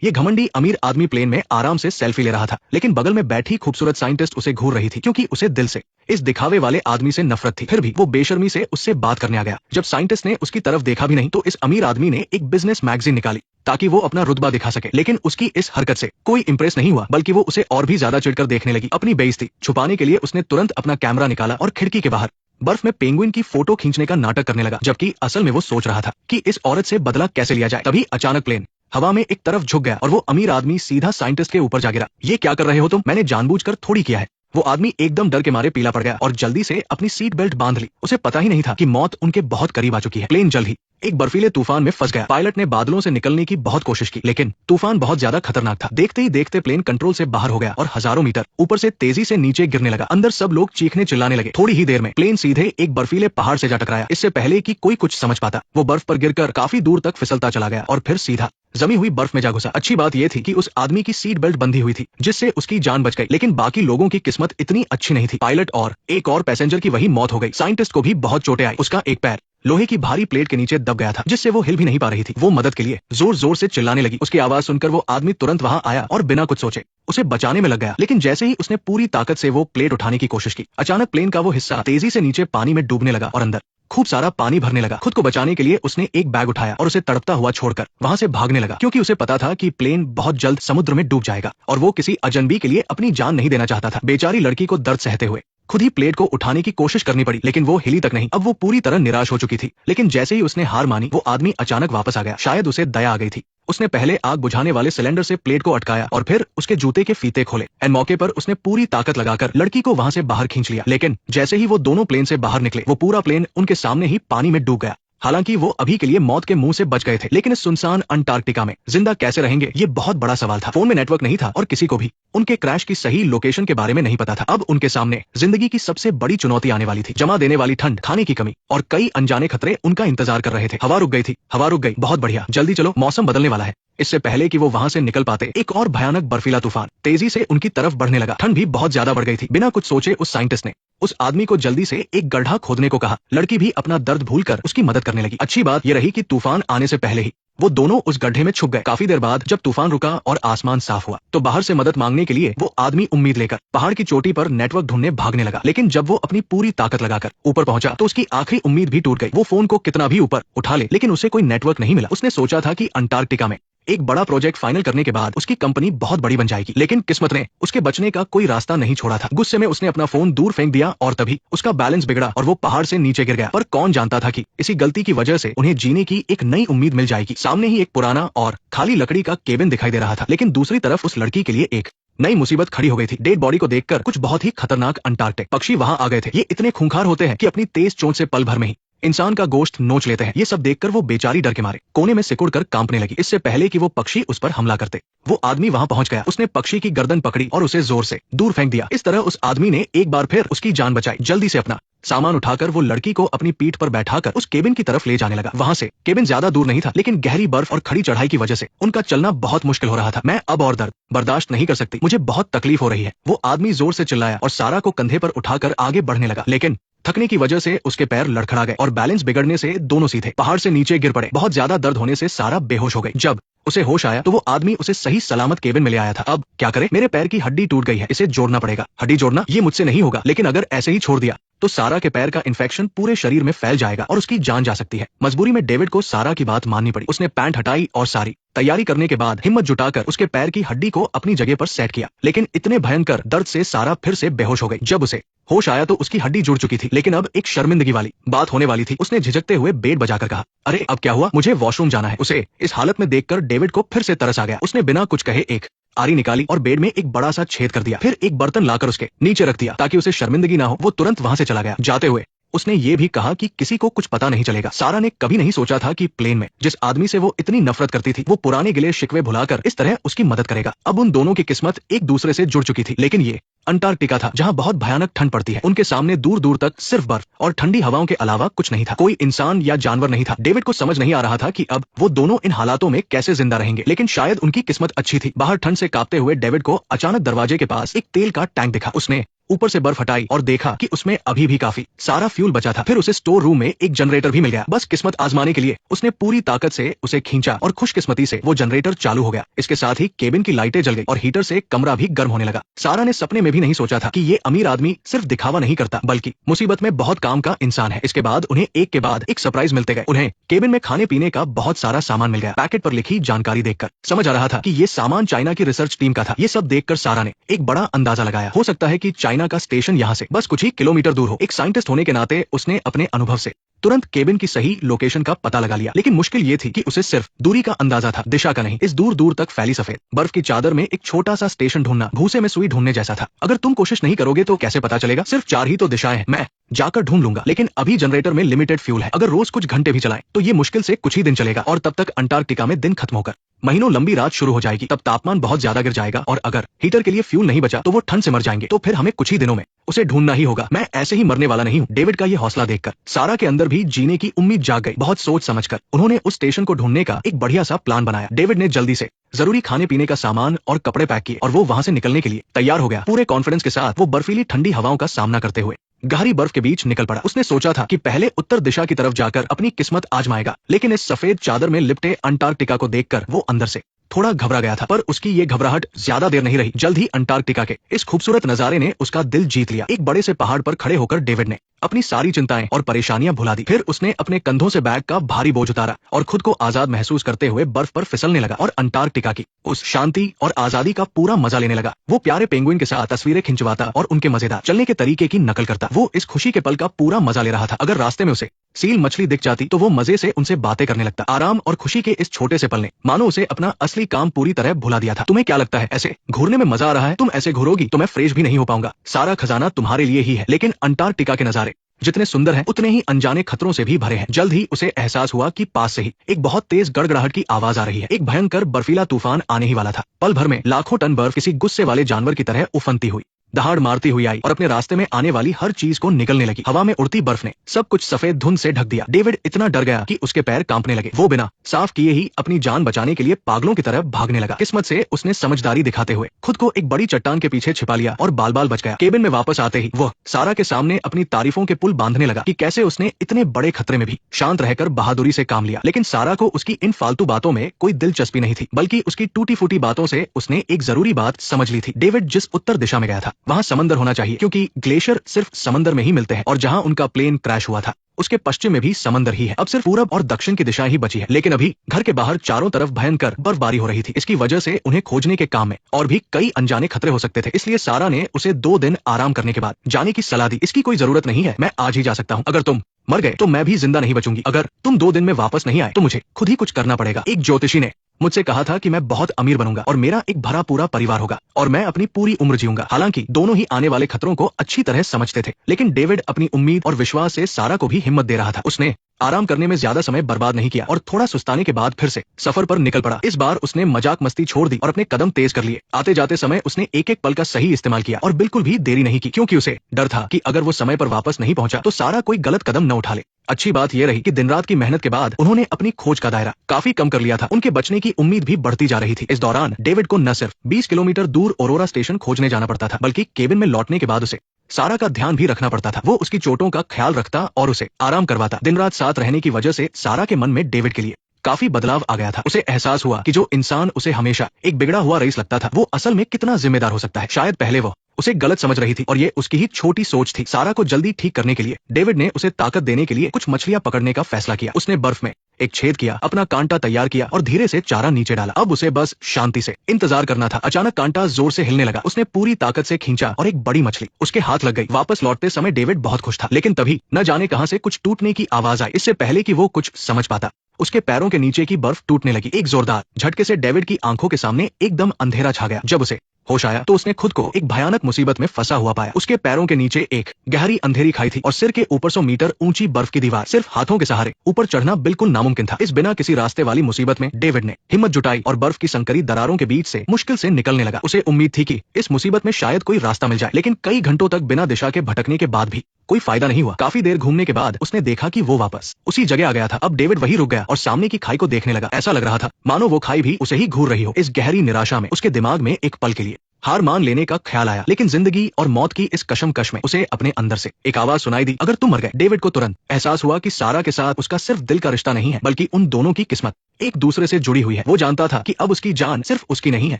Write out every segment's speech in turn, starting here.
ये घमंडी अमीर आदमी प्लेन में आराम से सेल्फी ले रहा था, लेकिन बगल में बैठी खूबसूरत साइंटिस्ट उसे घूर रही थी, क्योंकि उसे दिल से इस दिखावे वाले आदमी से नफरत थी। फिर भी वो बेशर्मी से उससे बात करने आ गया। जब साइंटिस्ट ने उसकी तरफ देखा भी नहीं तो इस अमीर आदमी ने एक बिजनेस मैगजीन निकाली ताकि वो अपना रुतबा दिखा सके। लेकिन उसकी इस हरकत से कोई इंप्रेस नहीं हुआ, बल्कि वो उसे और भी ज्यादा चिढ़कर देखने लगी। अपनी बेइज्जती छुपाने के लिए उसने तुरंत अपना कैमरा निकाला और खिड़की के बाहर बर्फ में पेंगुइन की फोटो खींचने का नाटक करने लगा, जबकि असल में वो सोच रहा था कि इस औरत से बदला कैसे लिया जाए। तभी अचानक प्लेन हवा में एक तरफ झुक गया और वो अमीर आदमी सीधा साइंटिस्ट के ऊपर जा गिरा। ये क्या कर रहे हो तुम? मैंने जानबूझकर थोड़ी किया है। वो आदमी एकदम डर के मारे पीला पड़ गया और जल्दी से अपनी सीट बेल्ट बांध ली। उसे पता ही नहीं था कि मौत उनके बहुत करीब आ चुकी है। प्लेन जल्द ही एक बर्फीले तूफान में फंस गया। पायलट ने बादलों से निकलने की बहुत कोशिश की, लेकिन तूफान बहुत ज्यादा खतरनाक था। देखते ही देखते प्लेन कंट्रोल से बाहर हो गया और हजारों मीटर ऊपर से तेजी से नीचे गिरने लगा। अंदर सब लोग चीखने चिल्लाने लगे। थोड़ी ही देर में प्लेन सीधे एक बर्फीले पहाड़ से जा टकराया। इससे पहले कि कोई कुछ समझ पाता, वो बर्फ पर गिरकर काफी दूर तक फिसलता चला गया और फिर सीधा जमी हुई बर्फ में जा घुसा। अच्छी बात यह थी कि उस आदमी की सीट बेल्ट बंधी हुई थी, जिससे उसकी जान बच गई, लेकिन बाकी लोगों की किस्मत इतनी अच्छी नहीं थी। पायलट और एक और पैसेंजर की वही मौत हो गई। साइंटिस्ट को भी बहुत चोटें आई। उसका एक पैर लोहे की भारी प्लेट के नीचे दब गया था, जिससे वो हिल भी नहीं पा रही थी। वो मदद के लिए जोर जोर से चिल्लाने लगी। उसकी आवाज सुनकर वो आदमी तुरंत वहां आया और बिना कुछ सोचे उसे बचाने में लग गया। लेकिन जैसे ही उसने पूरी ताकत से वो प्लेट उठाने की कोशिश की, अचानक प्लेन का वो हिस्सा तेजी से नीचे पानी में डूबने लगा और अंदर खूब सारा पानी भरने लगा। खुद को बचाने के लिए उसने एक बैग उठाया और उसे तड़पता हुआ छोड़कर वहां से भागने लगा, क्योंकि उसे पता था कि प्लेन बहुत जल्द समुद्र में डूब जाएगा और वो किसी अजनबी के लिए अपनी जान नहीं देना चाहता था। बेचारी लड़की को दर्द सहते हुए खुद ही प्लेट को उठाने की कोशिश करनी पड़ी, लेकिन वो हिली तक नहीं। अब वो पूरी तरह निराश हो चुकी थी। लेकिन जैसे ही उसने हार मानी, वो आदमी अचानक वापस आ गया। शायद उसे दया आ गई थी। उसने पहले आग बुझाने वाले सिलेंडर से प्लेट को अटकाया और फिर उसके जूते के फीते खोले। एन मौके पर उसने पूरी ताकत लगाकर लड़की को वहां से बाहर खींच लिया। लेकिन जैसे ही वो दोनों प्लेन से बाहर निकले, वो पूरा प्लेन उनके सामने ही पानी में डूब गया। हालांकि वो अभी के लिए मौत के मुंह से बच गए थे, लेकिन इस सुनसान अंटार्कटिका में जिंदा कैसे रहेंगे, ये बहुत बड़ा सवाल था। फोन में नेटवर्क नहीं था और किसी को भी उनके क्रैश की सही लोकेशन के बारे में नहीं पता था। अब उनके सामने जिंदगी की सबसे बड़ी चुनौती आने वाली थी। जमा देने वाली ठंड, खाने की कमी और कई अनजाने खतरे उनका इंतजार कर रहे थे। हवा रुक गई थी। हवा रुक गई। बहुत बढ़िया, जल्दी चलो, मौसम बदलने वाला है। इससे पहले कि वो वहां से निकल पाते, एक और भयानक बर्फीला तूफान तेजी से उनकी तरफ बढ़ने लगा। ठंड भी बहुत ज्यादा बढ़ गई थी। बिना कुछ सोचे उस साइंटिस्ट ने उस आदमी को जल्दी से एक गड्ढा खोदने को कहा। लड़की भी अपना दर्द भूलकर उसकी मदद करने लगी। अच्छी बात यह रही कि तूफान आने से पहले ही वो दोनों उस गड्ढे में छुप गए। काफी देर बाद जब तूफान रुका और आसमान साफ हुआ, तो बाहर से मदद मांगने के लिए वो आदमी उम्मीद लेकर पहाड़ की चोटी पर नेटवर्क ढूंढने भागने लगा। लेकिन जब वो अपनी पूरी ताकत लगाकर ऊपर पहुंचा, तो उसकी आखिरी उम्मीद भी टूट गई। वो फोन को कितना भी ऊपर उठा ले, लेकिन उसे कोई नेटवर्क नहीं मिला। उसने सोचा था कि अंटार्कटिका में एक बड़ा प्रोजेक्ट फाइनल करने के बाद उसकी कंपनी बहुत बड़ी बन जाएगी, लेकिन किस्मत ने उसके बचने का कोई रास्ता नहीं छोड़ा था। गुस्से में उसने अपना फोन दूर फेंक दिया और तभी उसका बैलेंस बिगड़ा और वो पहाड़ से नीचे गिर गया। पर कौन जानता था कि इसी गलती की वजह से उन्हें जीने की एक नई उम्मीद मिल जाएगी। सामने ही एक पुराना और खाली लकड़ी का केबिन दिखाई दे रहा था, लेकिन दूसरी तरफ उस लड़की के लिए एक नई मुसीबत खड़ी हो गई थी। डेड बॉडी को देखकर कुछ बहुत ही खतरनाक अंटार्कटिक पक्षी वहां आ गए थे। ये इतने खूंखार होते हैं कि अपनी तेज चोंच से पल भर में ही इंसान का गोश्त नोच लेते हैं। ये सब देखकर वो बेचारी डर के मारे कोने में सिकुड़कर कांपने लगी। इससे पहले कि वो पक्षी उस पर हमला करते, वो आदमी वहां पहुंच गया। उसने पक्षी की गर्दन पकड़ी और उसे जोर से दूर फेंक दिया। इस तरह उस आदमी ने एक बार फिर उसकी जान बचाई। जल्दी से अपना सामान उठाकर वो लड़की को अपनी पीठ पर बैठाकर उस केबिन की तरफ ले जाने लगा। वहां से केबिन ज्यादा दूर नहीं था, लेकिन गहरी बर्फ और खड़ी चढ़ाई की वजह से उनका चलना बहुत मुश्किल हो रहा था। मैं अब और दर्द बर्दाश्त नहीं कर सकती, मुझे बहुत तकलीफ हो रही है, वो आदमी जोर से चिल्लाया और सारा को कंधे पर उठाकर आगे बढ़ने लगा। लेकिन थकने की वजह से उसके पैर लड़खड़ा गए और बैलेंस बिगड़ने से दोनों सीधे पहाड़ से नीचे गिर पड़े। बहुत ज्यादा दर्द होने से सारा बेहोश हो गई। जब उसे होश आया तो वो आदमी उसे सही सलामत केबिन में ले आया था। अब क्या करे? मेरे पैर की हड्डी टूट गई है, इसे जोड़ना पड़ेगा। हड्डी जोड़ना ये मुझसे नहीं होगा, लेकिन अगर ऐसे ही छोड़ दिया तो सारा के पैर का इन्फेक्शन पूरे शरीर में फैल जाएगा और उसकी जान जा सकती है। मजबूरी में डेविड को सारा की बात माननी पड़ी। उसने पैंट हटाई और सारी तैयारी करने के बाद हिम्मत जुटाकर उसके पैर की हड्डी को अपनी जगह पर सेट किया। लेकिन इतने भयंकर दर्द से सारा फिर से बेहोश हो गई। जब उसे होश आया तो उसकी हड्डी जुड़ चुकी थी, लेकिन अब एक शर्मिंदगी वाली बात होने वाली थी। उसने झिझकते हुए बेड बजाकर कहा, अरे अब क्या हुआ? मुझे वॉशरूम जाना है। उसे इस हालत में देखकर डेविड को फिर से तरस आ गया। उसने बिना कुछ कहे एक आरी निकाली और बेड में एक बड़ा सा छेद कर दिया। फिर एक बर्तन लाकर उसके नीचे रख दिया ताकि उसे शर्मिंदगी ना हो। वो तुरंत वहां से चला गया। जाते हुए उसने ये भी कहा कि किसी को कुछ पता नहीं चलेगा। सारा ने कभी नहीं सोचा था कि प्लेन में जिस आदमी से वो इतनी नफरत करती थी, वो पुराने गिले शिकवे भुलाकर इस तरह उसकी मदद करेगा। अब उन दोनों की किस्मत एक दूसरे से जुड़ चुकी थी। लेकिन ये अंटार्कटिका था, जहां बहुत भयानक ठंड पड़ती है। उनके सामने दूर दूर तक सिर्फ बर्फ और ठंडी हवाओं के अलावा कुछ नहीं था। कोई इंसान या जानवर नहीं था। डेविड को समझ नहीं आ रहा था कि अब वो दोनों इन हालातों में कैसे जिंदा रहेंगे, लेकिन शायद उनकी किस्मत अच्छी थी। बाहर ठंड से कांपते हुए डेविड को अचानक दरवाजे के पास एक तेल का टैंक दिखा। उसने ऊपर से बर्फ हटाई और देखा कि उसमें अभी भी काफी सारा फ्यूल बचा था। फिर उसे स्टोर रूम में एक जनरेटर भी मिल गया। बस किस्मत आजमाने के लिए उसने पूरी ताकत से उसे खींचा और खुशकिस्मती से वो जनरेटर चालू हो गया। इसके साथ ही केबिन की लाइटें जल गई और हीटर से कमरा भी गर्म होने लगा। सारा ने सपने में भी नहीं सोचा था कि ये अमीर आदमी सिर्फ दिखावा नहीं करता बल्कि मुसीबत में बहुत काम का इंसान है। इसके बाद उन्हें एक के बाद एक सरप्राइज मिलते गए। उन्हें केबिन में खाने पीने का बहुत सारा सामान मिल गया। पैकेट पर लिखी जानकारी देखकर समझ आ रहा था कि ये सामान चाइना की रिसर्च टीम का था। ये सब देखकर सारा ने एक बड़ा अंदाजा लगाया, हो सकता है कि चाइना का स्टेशन यहाँ से बस कुछ ही किलोमीटर दूर हो। एक साइंटिस्ट होने के नाते उसने अपने अनुभव से तुरंत केबिन की सही लोकेशन का पता लगा लिया। लेकिन मुश्किल ये थी कि उसे सिर्फ दूरी का अंदाजा था, दिशा का नहीं। इस दूर दूर तक फैली सफेद बर्फ की चादर में एक छोटा सा स्टेशन ढूंढना भूसे में सुई ढूंढने जैसा था। अगर तुम कोशिश नहीं करोगे तो कैसे पता चलेगा? सिर्फ 4 ही तो दिशाएं हैं, मैं जाकर ढूंढ लूंगा। लेकिन अभी जनरेटर में लिमिटेड फ्यूल है, अगर रोज कुछ घंटे भी चलाएं तो ये मुश्किल से कुछ ही दिन चलेगा और तब तक अंटार्कटिका में दिन खत्म होकर महीनों लंबी रात शुरू हो जाएगी। तब तापमान बहुत ज्यादा गिर जाएगा और अगर हीटर के लिए फ्यूल नहीं बचा तो वो ठंड से मर जाएंगे। तो फिर हमें कुछ ही दिनों में उसे ढूंढना ही होगा। मैं ऐसे ही मरने वाला नहीं हूँ। डेविड का ये हौसला देखकर सारा के अंदर भी जीने की उम्मीद जाग गई। बहुत सोच समझकर उन्होंने उस स्टेशन को ढूंढने का एक बढ़िया सा प्लान बनाया। डेविड ने जल्दी से जरूरी खाने पीने का सामान और कपड़े पैक किए और वो वहां से निकलने के लिए तैयार हो गया। पूरे कॉन्फिडेंस के साथ वो बर्फीली ठंडी हवाओं का सामना करते हुए गहरी बर्फ के बीच निकल पड़ा। उसने सोचा था कि पहले उत्तर दिशा की तरफ जाकर अपनी किस्मत आजमाएगा, लेकिन इस सफेद चादर में लिपटे अंटार्कटिका को देखकर वो अंदर से थोड़ा घबरा गया था। पर उसकी ये घबराहट ज्यादा देर नहीं रही। जल्द ही अंटार्कटिका के इस खूबसूरत नजारे ने उसका दिल जीत लिया। एक बड़े से पहाड़ पर खड़े होकर डेविड ने अपनी सारी चिंताएं और परेशानियां भुला दी। फिर उसने अपने कंधों से बैग का भारी बोझ उतारा और खुद को आजाद महसूस करते हुए बर्फ पर फिसलने लगा और अंटार्कटिका की उस शांति और आजादी का पूरा मजा लेने लगा। वो प्यारे पेंगुइन के साथ तस्वीरें खिंचवाता और उनके मजेदार चलने के तरीके की नकल करता। वो इस खुशी के पल का पूरा मजा ले रहा था। अगर रास्ते में उसे सील मछली दिख जाती तो वो मजे से उनसे बातें करने लगता। आराम और खुशी के इस छोटे से पल ने मानो उसे अपना असली काम पूरी तरह भुला दिया था। तुम्हें क्या लगता है, ऐसे घूरने में मजा आ रहा है? तुम ऐसे घूरोगी तो मैं फ्रेश भी नहीं हो पाऊंगा। सारा खजाना तुम्हारे लिए ही है, लेकिन अंटार्कटिका के नजारे जितने सुंदर हैं उतने ही अनजाने खतरों से भी भरे हैं। जल्द ही उसे एहसास हुआ कि पास से ही एक बहुत तेज गड़गड़ाहट की आवाज आ रही है। एक भयंकर बर्फीला तूफान आने ही वाला था। पल भर में लाखों टन बर्फ किसी गुस्से वाले जानवर की तरह उफनती हुई दहाड़ मारती हुई आई और अपने रास्ते में आने वाली हर चीज को निगलने लगी। हवा में उड़ती बर्फ ने सब कुछ सफेद धुंध से ढक दिया। डेविड इतना डर गया कि उसके पैर कांपने लगे। वो बिना साफ किए ही अपनी जान बचाने के लिए पागलों की तरह भागने लगा। किस्मत से उसने समझदारी दिखाते हुए खुद को एक बड़ी चट्टान के पीछे छिपा लिया और बाल बाल बच गया। केबिन में वापस आते ही वह सारा के सामने अपनी तारीफों के पुल बांधने लगा कि कैसे उसने इतने बड़े खतरे में भी शांत रहकर बहादुरी से काम लिया। लेकिन सारा को उसकी इन फालतू बातों में कोई दिलचस्पी नहीं थी, बल्कि उसकी टूटी फूटी बातों से उसने एक जरूरी बात समझ ली थी। डेविड जिस उत्तर दिशा में गया था वहाँ समंदर होना चाहिए, क्योंकि ग्लेशियर सिर्फ समंदर में ही मिलते हैं और जहां उनका प्लेन क्रैश हुआ था उसके पश्चिम में भी समंदर ही है। अब सिर्फ पूरब और दक्षिण की दिशा ही बची है। लेकिन अभी घर के बाहर चारों तरफ भयंकर बर्फबारी हो रही थी। इसकी वजह से उन्हें खोजने के काम में और भी कई अनजाने खतरे हो सकते थे। इसलिए सारा ने उसे 2 दिन आराम करने के बाद जाने की सलाह दी। इसकी कोई जरूरत नहीं है, मैं आज ही जा सकता हूँ। अगर तुम मर गए तो मैं भी जिंदा नहीं बचूंगी। अगर तुम 2 दिन में वापस नहीं आए तो मुझे खुद ही कुछ करना पड़ेगा। एक ज्योतिषी ने मुझसे कहा था कि मैं बहुत अमीर बनूंगा और मेरा एक भरा पूरा परिवार होगा और मैं अपनी पूरी उम्र जीऊंगा। हालांकि दोनों ही आने वाले खतरों को अच्छी तरह समझते थे, लेकिन डेविड अपनी उम्मीद और विश्वास से सारा को भी हिम्मत दे रहा था। उसने आराम करने में ज्यादा समय बर्बाद नहीं किया और थोड़ा सुस्ताने के बाद फिर से सफर पर निकल पड़ा। इस बार उसने मजाक मस्ती छोड़ दी और अपने कदम तेज कर लिए। आते जाते समय उसने एक एक पल का सही इस्तेमाल किया और बिल्कुल भी देरी नहीं की, क्योंकि उसे डर था कि अगर वो समय पर वापस नहीं पहुंचा तो सारा कोई गलत कदम न उठा ले। अच्छी बात यह रही कि दिन रात की मेहनत के बाद उन्होंने अपनी खोज का दायरा काफी कम कर लिया था। उनके बचने की उम्मीद भी बढ़ती जा रही थी। इस दौरान डेविड को न सिर्फ 20 किलोमीटर दूर औरोरा स्टेशन खोजने जाना पड़ता था, बल्कि केबिन में लौटने के बाद उसे सारा का ध्यान भी रखना पड़ता था। वो उसकी चोटों का ख्याल रखता और उसे आराम करवाता। दिन रात साथ रहने की वजह से सारा के मन में डेविड के लिए काफी बदलाव आ गया था। उसे एहसास हुआ कि जो इंसान उसे हमेशा एक बिगड़ा हुआ रईस लगता था वो असल में कितना जिम्मेदार हो सकता है। शायद पहले वो उसे गलत समझ रही थी और ये उसकी ही छोटी सोच थी। सारा को जल्दी ठीक करने के लिए डेविड ने उसे ताकत देने के लिए कुछ मछलियां पकड़ने का फैसला किया। उसने बर्फ में एक छेद किया, अपना कांटा तैयार किया और धीरे से चारा नीचे डाला। अब उसे बस शांति से इंतजार करना था। अचानक कांटा जोर से हिलने लगा। उसने पूरी ताकत से खींचा और एक बड़ी मछली उसके हाथ लग गई। वापस लौटते समय डेविड बहुत खुश था, लेकिन तभी न जाने कहां से कुछ टूटने की आवाज आई। इससे पहले कि वो कुछ समझ पाता उसके पैरों के नीचे की बर्फ टूटने लगी। एक जोरदार झटके से डेविड की आंखों के सामने एकदम अंधेरा छा गया। जब उसे होश आया तो उसने खुद को एक भयानक मुसीबत में फंसा हुआ पाया। उसके पैरों के नीचे एक गहरी अंधेरी खाई थी और सिर के ऊपर 100 मीटर ऊंची बर्फ की दीवार। सिर्फ हाथों के सहारे ऊपर चढ़ना बिल्कुल नामुमकिन था। इस बिना किसी रास्ते वाली मुसीबत में डेविड ने हिम्मत जुटाई और बर्फ की संकरी दरारों के बीच से मुश्किल से निकलने लगा। उसे उम्मीद थी कि इस मुसीबत में शायद कोई रास्ता मिल जाए, लेकिन कई घंटों तक बिना दिशा के भटकने के बाद भी कोई फायदा नहीं हुआ। काफी देर घूमने के बाद उसने देखा कि वो वापस उसी जगह आ गया था। अब डेविड वहीं रुक गया और सामने की खाई को देखने लगा। ऐसा लग रहा था मानो वो खाई भी उसे ही घूर रही हो। इस गहरी निराशा में उसके दिमाग में एक पल के लिए हार मान लेने का ख्याल आया, लेकिन जिंदगी और मौत की इस कशमकश में उसे अपने अंदर से एक आवाज सुनाई दी, अगर तुम मर गए। डेविड को तुरंत एहसास हुआ कि सारा के साथ उसका सिर्फ दिल का रिश्ता नहीं है, बल्कि उन दोनों की किस्मत एक दूसरे से जुड़ी हुई है। वो जानता था कि अब उसकी जान सिर्फ उसकी नहीं है,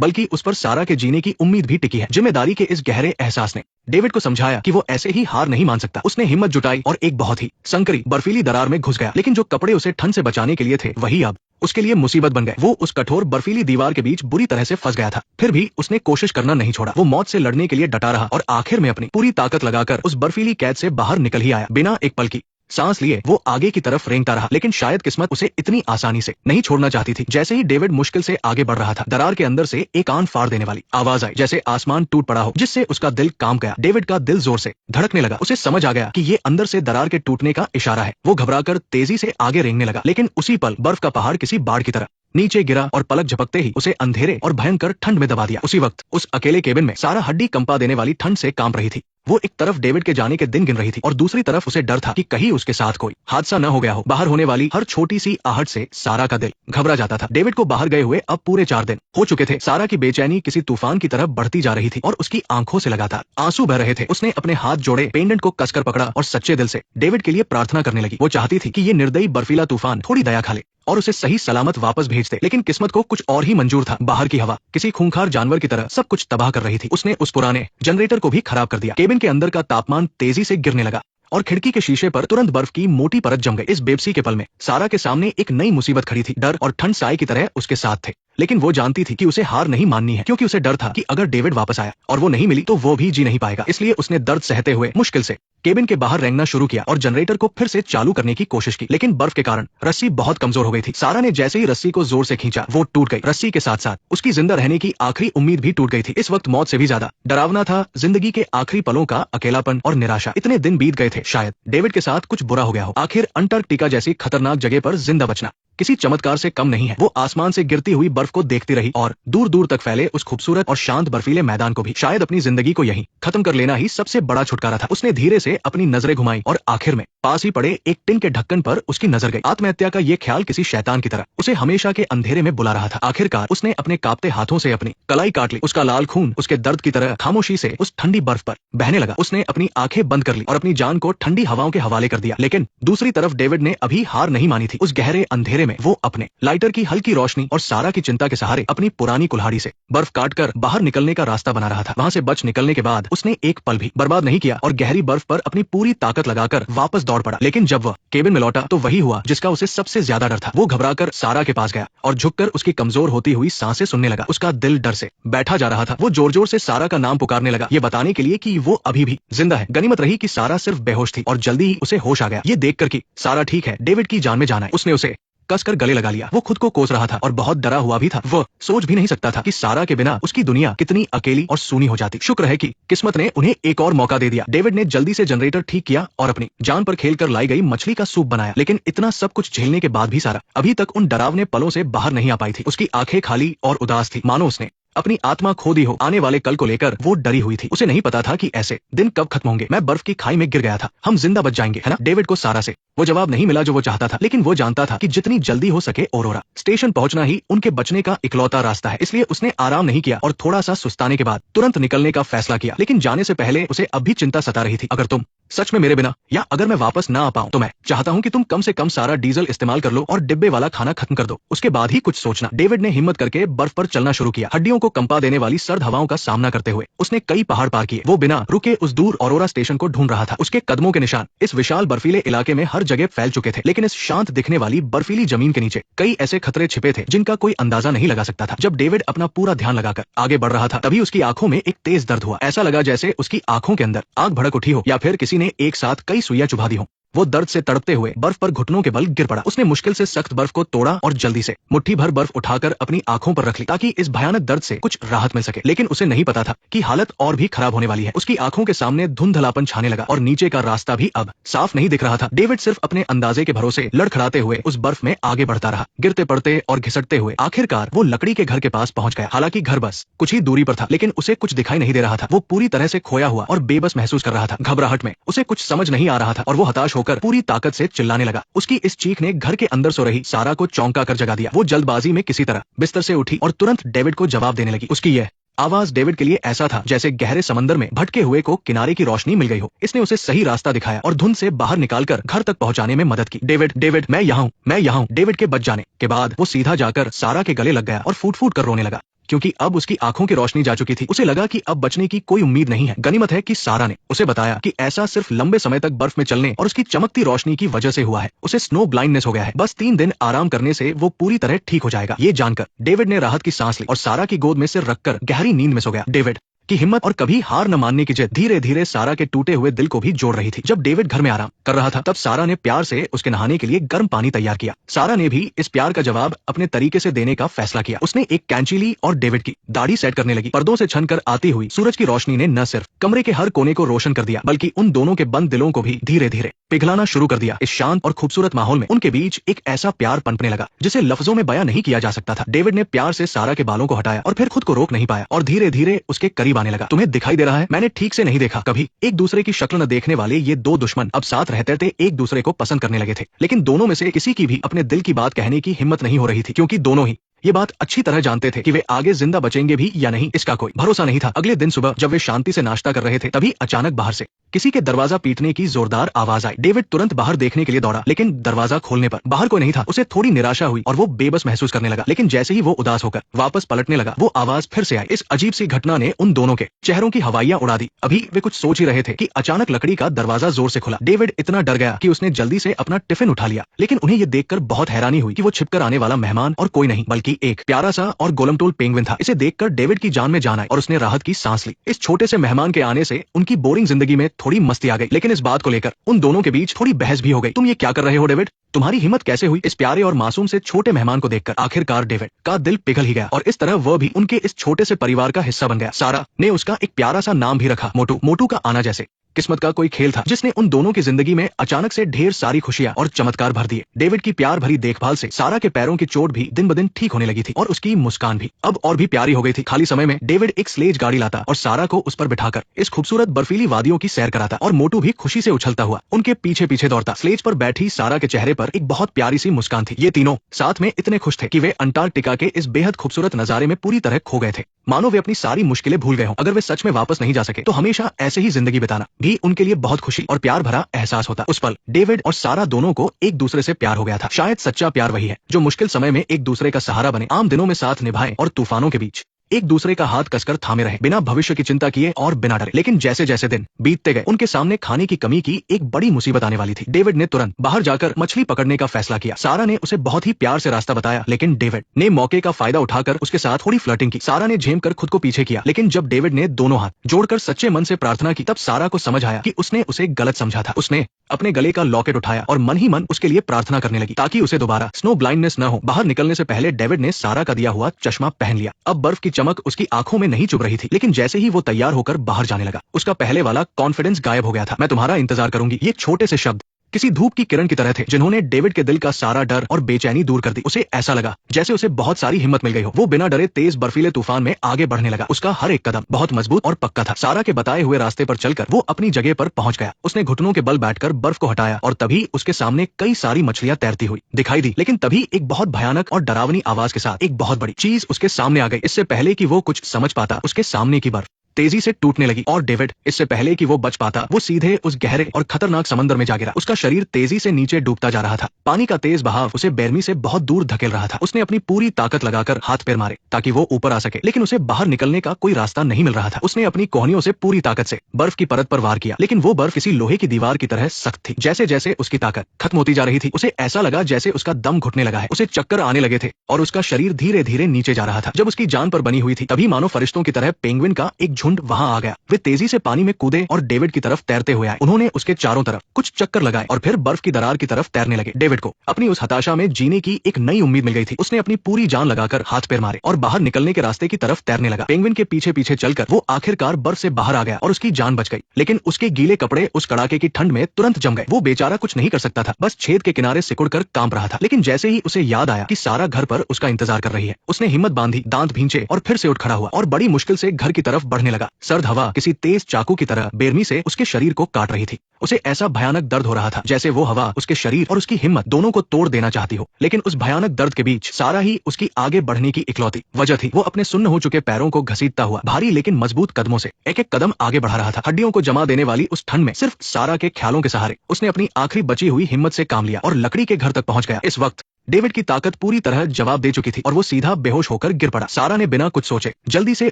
बल्कि उस पर सारा के जीने की उम्मीद भी टिकी है। जिम्मेदारी के इस गहरे एहसास ने डेविड को समझाया कि वो ऐसे ही हार नहीं मान सकता। उसने हिम्मत जुटाई और एक बहुत ही संकरी बर्फीली दरार में घुस गया, लेकिन जो कपड़े उसे ठंड से बचाने के लिए थे वही अब उसके लिए मुसीबत बन गए। वो उस कठोर बर्फीली दीवार के बीच बुरी तरह से फंस गया था, फिर भी उसने कोशिश करना नहीं छोड़ा। वो मौत से लड़ने के लिए डटा रहा और आखिर में अपनी पूरी ताकत लगाकर उस बर्फीली कैद से बाहर निकल ही आया। बिना एक पल की सांस लिए वो आगे की तरफ रेंगता रहा, लेकिन शायद किस्मत उसे इतनी आसानी से नहीं छोड़ना चाहती थी। जैसे ही डेविड मुश्किल से आगे बढ़ रहा था, दरार के अंदर से एक कान फाड़ देने वाली आवाज आई, जैसे आसमान टूट पड़ा हो, जिससे उसका दिल कांप गया। डेविड का दिल जोर से धड़कने लगा। उसे समझ आ गया कि ये अंदर से दरार के टूटने का इशारा है। वो घबराकर तेजी से आगे रेंगने लगा, लेकिन उसी पल बर्फ का पहाड़ किसी बाढ़ की तरह नीचे गिरा और पलक झपकते ही उसे अंधेरे और भयंकर ठंड में दबा दिया। उसी वक्त उस अकेले केबिन में सारा हड्डी कंपा देने वाली ठंड से कांप रही थी। वो एक तरफ डेविड के जाने के दिन गिन रही थी और दूसरी तरफ उसे डर था कि कहीं उसके साथ कोई हादसा न हो गया हो। बाहर होने वाली हर छोटी सी आहट से सारा का दिल घबरा जाता था। डेविड को बाहर गए हुए अब पूरे 4 दिन हो चुके थे। सारा की बेचैनी किसी तूफान की तरफ बढ़ती जा रही थी और उसकी आंखों से लगातार आंसू बह रहे थे। उसने अपने हाथ जोड़े, पेंडेंट को कसकर पकड़ा और सच्चे दिल से डेविड के लिए प्रार्थना करने लगी। वो चाहती थी कि ये निर्दयी बर्फीला तूफान थोड़ी दया खा ले और उसे सही सलामत वापस भेज दे, लेकिन किस्मत को कुछ और ही मंजूर था। बाहर की हवा किसी खूंखार जानवर की तरह सब कुछ तबाह कर रही थी। उसने उस पुराने जनरेटर को भी खराब कर दिया। केबिन के अंदर का तापमान तेजी से गिरने लगा और खिड़की के शीशे पर तुरंत बर्फ की मोटी परत जम गई। इस बेबसी के पल में सारा के सामने एक नई मुसीबत खड़ी थी। डर और ठंड साए की तरह उसके साथ थे, लेकिन वो जानती थी कि उसे हार नहीं माननी है, क्योंकि उसे डर था कि अगर डेविड वापस आया और वो नहीं मिली तो वो भी जी नहीं पाएगा। इसलिए उसने दर्द सहते हुए मुश्किल से केबिन के बाहर रेंगना शुरू किया और जनरेटर को फिर से चालू करने की कोशिश की, लेकिन बर्फ के कारण रस्सी बहुत कमजोर हो गई थी। सारा ने जैसे ही रस्सी को जोर से खींचा, वो टूट गई। रस्सी के साथ साथ उसकी जिंदा रहने की आखिरी उम्मीद भी टूट गई थी। इस वक्त मौत से भी ज्यादा डरावना था जिंदगी के आखिरी पलों का अकेलापन और निराशा। इतने दिन बीत गए थे, शायद डेविड के साथ कुछ बुरा हो गया हो। आखिर अंटार्कटिका जैसी खतरनाक जगह पर जिंदा बचना किसी चमत्कार से कम नहीं है। वो आसमान से गिरती हुई बर्फ को देखती रही और दूर दूर तक फैले उस खूबसूरत और शांत बर्फीले मैदान को भी। शायद अपनी जिंदगी को यहीं खत्म कर लेना ही सबसे बड़ा छुटकारा था। उसने धीरे से अपनी नजरें घुमाई और आखिर में पास ही पड़े एक टिन के ढक्कन पर उसकी नजर गई। आत्महत्या का ये ख्याल किसी शैतान की तरह उसे हमेशा के अंधेरे में बुला रहा था। आखिरकार उसने अपने कांपते हाथों से अपनी कलाई काट ली। उसका लाल खून उसके दर्द की तरह खामोशी से उस ठंडी बर्फ पर बहने लगा। उसने अपनी आंखें बंद कर ली और अपनी जान को ठंडी हवाओं के हवाले कर दिया। लेकिन दूसरी तरफ डेविड ने अभी हार नहीं मानी थी। उस गहरे अंधेरे में वो अपने लाइटर की हल्की रोशनी और सारा की चिंता के सहारे अपनी पुरानी कुल्हाड़ी से बर्फ काटकर बाहर निकलने का रास्ता बना रहा था। वहां से बच निकलने के बाद उसने एक पल भी बर्बाद नहीं किया और गहरी बर्फ पर अपनी पूरी ताकत लगाकर वापस दौड़ पड़ा। लेकिन जब वह केबिन में लौटा तो वही हुआ जिसका उसे सबसे ज्यादा डर था। वो घबराकर सारा के पास गया और झुककर उसकी कमजोर होती हुई सांसें सुनने लगा। उसका दिल डर से बैठा जा रहा था। वो जोर जोर से सारा का नाम पुकारने लगा, ये बताने के लिए कि वो अभी भी जिंदा है। गनीमत रही कि सारा सिर्फ बेहोश थी और जल्दी ही उसे होश आ गया। ये देखकर कि सारा ठीक है, डेविड की जान में जाना है, उसने उसे कसकर गले लगा लिया। वो खुद को कोस रहा था और बहुत डरा हुआ भी था। वो सोच भी नहीं सकता था कि सारा के बिना उसकी दुनिया कितनी अकेली और सूनी हो जाती। शुक्र है कि किस्मत ने उन्हें एक और मौका दे दिया। डेविड ने जल्दी से जनरेटर ठीक किया और अपनी जान पर खेलकर लाई गई मछली का सूप बनाया। लेकिन इतना सब कुछ झेलने के बाद भी सारा अभी तक उन डरावने पलों से बाहर नहीं आ पाई थी। उसकी आंखें खाली और उदास थी, मानो उसने अपनी आत्मा खो दी हो। आने वाले कल को लेकर वो डरी हुई थी। उसे नहीं पता था कि ऐसे दिन कब खत्म होंगे। मैं बर्फ की खाई में गिर गया था, हम जिंदा बच जाएंगे, है ना? डेविड को सारा से वो जवाब नहीं मिला जो वो चाहता था, लेकिन वो जानता था कि जितनी जल्दी हो सके औरोरा स्टेशन पहुंचना ही उनके बचने का इकलौता रास्ता है। इसलिए उसने आराम नहीं किया और थोड़ा सा सुस्ताने के बाद तुरंत निकलने का फैसला किया। लेकिन जाने से पहले उसे अब भी चिंता सता रही थी। अगर तुम सच में मेरे बिना या अगर मैं वापस ना आ पाऊं तो मैं चाहता हूं कि तुम कम से कम सारा डीजल इस्तेमाल कर लो और डिब्बे वाला खाना खत्म कर दो, उसके बाद ही कुछ सोचना। डेविड ने हिम्मत करके बर्फ पर चलना शुरू किया। हड्डियों को कंपा देने वाली सर्द हवाओं का सामना करते हुए उसने कई पहाड़ पार किए। वो बिना रुके उस दूर औरोरा स्टेशन को ढूंढ रहा था। उसके कदमों के निशान इस विशाल बर्फीले इलाके में हर जगह फैल चुके थे, लेकिन इस शांत दिखने वाली बर्फीली जमीन के नीचे कई ऐसे खतरे छिपे थे जिनका कोई अंदाजा नहीं लगा सकता था। जब डेविड अपना पूरा ध्यान लगाकर आगे बढ़ रहा था तभी उसकी आंखों में एक तेज दर्द हुआ। ऐसा लगा जैसे उसकी आंखों के अंदर आग भड़क उठी हो या फिर किसी ने एक साथ कई सुइयां चुभा दी हो। वो दर्द से तड़पते हुए बर्फ पर घुटनों के बल गिर पड़ा। उसने मुश्किल से सख्त बर्फ को तोड़ा और जल्दी से मुट्ठी भर बर्फ उठाकर अपनी आंखों पर रख ली ताकि इस भयानक दर्द से कुछ राहत मिल सके। लेकिन उसे नहीं पता था कि हालत और भी खराब होने वाली है। उसकी आंखों के सामने धुंधलापन छाने लगा और नीचे का रास्ता भी अब साफ नहीं दिख रहा था। डेविड सिर्फ अपने अंदाजे के भरोसे लड़खड़ाते हुए उस बर्फ में आगे बढ़ता रहा, गिरते पड़ते और घिसटते हुए। आखिरकार वो लकड़ी के घर के पास पहुंच गया। हालांकि घर बस कुछ ही दूरी पर था, लेकिन उसे कुछ दिखाई नहीं दे रहा था। वो पूरी तरह से खोया हुआ और बेबस महसूस कर रहा था। घबराहट में उसे कुछ समझ नहीं आ रहा था और वो हताश होकर पूरी ताकत से चिल्लाने लगा। उसकी इस चीख ने घर के अंदर सो रही सारा को चौंका कर जगा दिया। वो जल्दबाजी में किसी तरह बिस्तर से उठी और तुरंत डेविड को जवाब देने लगी। उसकी यह आवाज डेविड के लिए ऐसा था जैसे गहरे समंदर में भटके हुए को किनारे की रोशनी मिल गई हो। इसने उसे सही रास्ता दिखाया और धुंध से बाहर निकालकर घर तक पहुंचाने में मदद की। डेविड डेविड मैं यहाँ हूँ, मैं यहाँ हूँ। डेविड के बच जाने के बाद वो सीधा जाकर सारा के गले लग गया और फूट फूट कर रोने लगा, क्योंकि अब उसकी आंखों की रोशनी जा चुकी थी। उसे लगा कि अब बचने की कोई उम्मीद नहीं है। गनीमत है कि सारा ने उसे बताया कि ऐसा सिर्फ लंबे समय तक बर्फ में चलने और उसकी चमकती रोशनी की वजह से हुआ है। उसे स्नो ब्लाइंडनेस हो गया है। बस 3 दिन आराम करने से वो पूरी तरह ठीक हो जाएगा। ये जानकर डेविड ने राहत की सांस ली और सारा की गोद में सिर रखकर गहरी नींद में सो गया। डेविड की हिम्मत और कभी हार न मानने की जिद धीरे धीरे सारा के टूटे हुए दिल को भी जोड़ रही थी। जब डेविड घर में आराम कर रहा था तब सारा ने प्यार से उसके नहाने के लिए गर्म पानी तैयार किया। सारा ने भी इस प्यार का जवाब अपने तरीके से देने का फैसला किया। उसने एक कैंची ली और डेविड की दाढ़ी सेट करने लगी। पर्दों से छनकर आती हुई सूरज की रोशनी ने न सिर्फ कमरे के हर कोने को रोशन कर दिया बल्कि उन दोनों के बंद दिलों को भी धीरे धीरे पिघलाना शुरू कर दिया। इस शांत और खूबसूरत माहौल में उनके बीच एक ऐसा प्यार पनपने लगा जिसे लफ्जों में बयां नहीं किया जा सकता था। डेविड ने प्यार से सारा के बालों को हटाया और फिर खुद को रोक नहीं पाया और धीरे धीरे उसके करीब आने लगा। तुम्हें दिखाई दे रहा है, मैंने ठीक से नहीं देखा। कभी एक दूसरे की शक्ल न देखने वाले ये 2 दुश्मन अब साथ रहते थे, एक दूसरे को पसंद करने लगे थे। लेकिन दोनों में से किसी की भी अपने दिल की बात कहने की हिम्मत नहीं हो रही थी, क्योंकि दोनों ही ये बात अच्छी तरह जानते थे कि वे आगे जिंदा बचेंगे भी या नहीं, इसका कोई भरोसा नहीं था। अगले दिन सुबह जब वे शांति से नाश्ता कर रहे थे तभी अचानक बाहर से किसी के दरवाजा पीटने की जोरदार आवाज आई। डेविड तुरंत बाहर देखने के लिए दौड़ा, लेकिन दरवाजा खोलने पर बाहर कोई नहीं था। उसे थोड़ी निराशा हुई और वो बेबस महसूस करने लगा। लेकिन जैसे ही वो उदास होकर वापस पलटने लगा वो आवाज फिर से आई। इस अजीब सी घटना ने उन दोनों के चेहरों की हवाइयां उड़ा दी। अभी वे कुछ सोच ही रहे थे कि अचानक लकड़ी का दरवाजा जोर से खुला। डेविड इतना डर गया कि उसने जल्दी से अपना टिफिन उठा लिया, लेकिन उन्हें ये देखकर बहुत हैरानी हुई कि वो छिपकर आने वाला मेहमान और कोई नहीं बल्कि एक प्यारा सा और गोलमटोल पेंगुइन था। इसे देखकर डेविड की जान में जान आई और उसने राहत की सांस ली। इस छोटे से मेहमान के आने से उनकी बोरिंग जिंदगी में थोड़ी मस्ती आ गई, लेकिन इस बात को लेकर उन दोनों के बीच थोड़ी बहस भी हो गई। तुम ये क्या कर रहे हो डेविड? तुम्हारी हिम्मत कैसे हुई इस प्यारे और मासूम से छोटे मेहमान को देखकर? आखिरकार डेविड का दिल पिघल ही गया और इस तरह वह भी उनके इस छोटे से परिवार का हिस्सा बन गया। सारा ने उसका एक प्यारा सा नाम भी रखा, मोटू। मोटू का आना जैसे किस्मत का कोई खेल था जिसने उन दोनों की जिंदगी में अचानक से ढेर सारी खुशियां और चमत्कार भर दिए। डेविड की प्यार भरी देखभाल से सारा के पैरों की चोट भी दिन ब दिन ठीक होने लगी थी और उसकी मुस्कान भी अब और भी प्यारी हो गई थी। खाली समय में डेविड एक स्लेज गाड़ी लाता और सारा को उस पर बिठाकर इस खूबसूरत बर्फीली वादियों की सैर कराता और मोटू भी खुशी से उछलता हुआ उनके पीछे पीछे दौड़ता। स्लेज पर बैठी सारा के चेहरे पर एक बहुत प्यारी सी मुस्कान थी। ये तीनों साथ में इतने खुश थे कि वे अंटार्कटिका के इस बेहद खूबसूरत नजारे में पूरी तरह खो गए थे, मानो वे अपनी सारी मुश्किलें भूल गए हों। अगर वे सच में वापस नहीं जा सके तो हमेशा ऐसे ही जिंदगी बिताना भी उनके लिए बहुत खुशी और प्यार भरा एहसास होता। उस पल डेविड और सारा दोनों को एक दूसरे से प्यार हो गया था। शायद सच्चा प्यार वही है जो मुश्किल समय में एक दूसरे का सहारा बने, आम दिनों में साथ निभाए और तूफानों के बीच एक दूसरे का हाथ कसकर थामे रहे, बिना भविष्य की चिंता किए और बिना डरे। लेकिन जैसे जैसे दिन बीतते गए उनके सामने खाने की कमी की एक बड़ी मुसीबत आने वाली थी। डेविड ने तुरंत बाहर जाकर मछली पकड़ने का फैसला किया। सारा ने उसे बहुत ही प्यार से रास्ता बताया, लेकिन डेविड ने मौके का फायदा उठाकर उसके साथ थोड़ी फ्लर्टिंग की। सारा ने झेम कर खुद को पीछे किया, लेकिन जब डेविड ने दोनों हाथ जोड़कर सच्चे मन से प्रार्थना की तब सारा को समझ आया कि उसने उसे गलत समझा था। उसने अपने गले का लॉकेट उठाया और मन ही मन उसके लिए प्रार्थना करने लगी ताकि उसे दोबारा स्नो ब्लाइंडनेस न हो। बाहर निकलने से पहले डेविड ने सारा का दिया हुआ चश्मा पहन लिया। अब बर्फ की चमक उसकी आंखों में नहीं चुभ रही थी, लेकिन जैसे ही वो तैयार होकर बाहर जाने लगा उसका पहले वाला कॉन्फिडेंस गायब हो गया था। मैं तुम्हारा इंतजार करूंगी, ये छोटे से शब्द किसी धूप की किरण की तरह थे जिन्होंने डेविड के दिल का सारा डर और बेचैनी दूर कर दी। उसे ऐसा लगा जैसे उसे बहुत सारी हिम्मत मिल गई हो। वो बिना डरे तेज बर्फीले तूफान में आगे बढ़ने लगा। उसका हर एक कदम बहुत मजबूत और पक्का था। सारा के बताए हुए रास्ते पर चलकर वो अपनी जगह पर पहुंच गया। उसने घुटनों के बल बैठकर बर्फ को हटाया और तभी उसके सामने कई सारी मछलियां तैरती हुई दिखाई दी। लेकिन तभी एक बहुत भयानक और डरावनी आवाज के साथ एक बहुत बड़ी चीज उसके सामने आ गई। इससे पहले कि वो कुछ समझ पाता उसके सामने की बर्फ तेजी से टूटने लगी और डेविड इससे पहले कि वो बच पाता वो सीधे उस गहरे और खतरनाक समंदर में जा गिरा। उसका शरीर तेजी से नीचे डूबता जा रहा था। पानी का तेज बहाव उसे बेरमी से बहुत दूर धकेल रहा था। उसने अपनी पूरी ताकत लगाकर हाथ पैर मारे ताकि वो ऊपर आ सके, लेकिन उसे बाहर निकलने का कोई रास्ता नहीं मिल रहा था। उसने अपनी कोहनियों से पूरी ताकत से बर्फ की परत पर वार किया, लेकिन वो बर्फ किसी लोहे की दीवार की तरह सख्त थी। जैसे जैसे उसकी ताकत खत्म होती जा रही थी उसे ऐसा लगा जैसे उसका दम घुटने लगा है। उसे चक्कर आने लगे थे और उसका शरीर धीरे धीरे नीचे जा रहा था। जब उसकी जान पर बनी हुई थी तभी मानो फरिश्तों की तरह पेंगुइन का एक झुंड वहां आ गया। वे तेजी से पानी में कूदे और डेविड की तरफ तैरते हुए आए। उन्होंने उसके चारों तरफ कुछ चक्कर लगाए और फिर बर्फ की दरार की तरफ तैरने लगे। डेविड को अपनी उस हताशा में जीने की एक नई उम्मीद मिल गई थी। उसने अपनी पूरी जान लगाकर हाथ पैर मारे और बाहर निकलने के रास्ते की तरफ तैरने लगा। पेंगुइन के पीछे पीछे चलकर वो आखिरकार बर्फ से बाहर आ गया और उसकी जान बच गई, लेकिन उसके गीले कपड़े उस कड़ाके की ठंड में तुरंत जम गए। वो बेचारा कुछ नहीं कर सकता था, बस छेद के किनारे सिकुड़कर कांप रहा था। लेकिन जैसे ही उसे याद आया कि सारा घर पर उसका इंतजार कर रही है उसने हिम्मत बांधी, दांत भींचे और फिर से उठ खड़ा हुआ और बड़ी मुश्किल से घर की तरफ बढ़ने लगा। सर्द हवा किसी तेज चाकू की तरह बेरमी से उसके शरीर को काट रही थी। उसे ऐसा भयानक दर्द हो रहा था जैसे वो हवा उसके शरीर और उसकी हिम्मत दोनों को तोड़ देना चाहती हो। लेकिन उस भयानक दर्द के बीच सारा ही उसकी आगे बढ़ने की इकलौती वजह थी। वो अपने सुन्न हो चुके पैरों को घसीटता हुआ भारी लेकिन मजबूत कदमों से एक एक कदम आगे बढ़ा रहा था। हड्डियों को जमा देने वाली उस ठंड में सिर्फ सारा के ख्यालों के सहारे उसने अपनी आखिरी बची हुई हिम्मत से काम लिया और लकड़ी के घर तक पहुंच गया। इस वक्त डेविड की ताकत पूरी तरह जवाब दे चुकी थी और वो सीधा बेहोश होकर गिर पड़ा। सारा ने बिना कुछ सोचे जल्दी से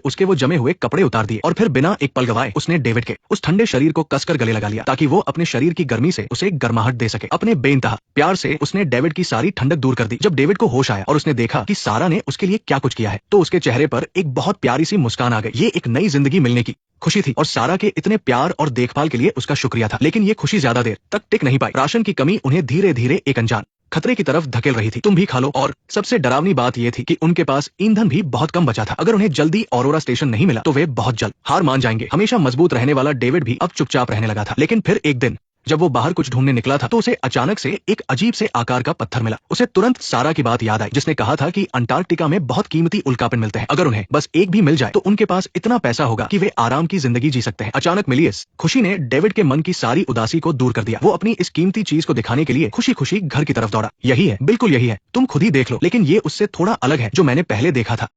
उसके वो जमे हुए कपड़े उतार दिए और फिर बिना एक पल गवाए उसने डेविड के उस ठंडे शरीर को कसकर गले लगा लिया ताकि वो अपने शरीर की गर्मी से उसे गर्माहट दे सके। अपने बेइंतहा प्यार से उसने डेविड की सारी ठंडक दूर कर दी। जब डेविड को होश आया और उसने देखा कि सारा ने उसके लिए क्या कुछ किया है तो उसके चेहरे पर एक बहुत प्यारी सी मुस्कान आ गई। ये एक नई जिंदगी मिलने की खुशी थी और सारा के इतने प्यार और देखभाल के लिए उसका शुक्रिया था। लेकिन ये खुशी ज्यादा देर तक टिक नहीं पाई। राशन की कमी उन्हें धीरे धीरे एक अनजान खतरे की तरफ धकेल रही थी। तुम भी खा लो। और सबसे डरावनी बात यह थी कि उनके पास ईंधन भी बहुत कम बचा था। अगर उन्हें जल्दी ऑरोरा स्टेशन नहीं मिला तो वे बहुत जल्द हार मान जाएंगे। हमेशा मजबूत रहने वाला डेविड भी अब चुपचाप रहने लगा था। लेकिन फिर एक दिन जब वो बाहर कुछ ढूंढने निकला था तो उसे अचानक से एक अजीब से आकार का पत्थर मिला। उसे तुरंत सारा की बात याद आई जिसने कहा था कि अंटार्कटिका में बहुत कीमती उल्कापिंड मिलते हैं। अगर उन्हें बस एक भी मिल जाए तो उनके पास इतना पैसा होगा कि वे आराम की जिंदगी जी सकते हैं। अचानक मिली इस खुशी ने डेविड के मन की सारी उदासी को दूर कर दिया। वो अपनी इस कीमती चीज को दिखाने के लिए खुशी खुशी घर की तरफ दौड़ा। यही है, बिल्कुल यही है, तुम खुद ही देख लो। लेकिन ये उससे थोड़ा अलग है जो मैंने पहले देखा था।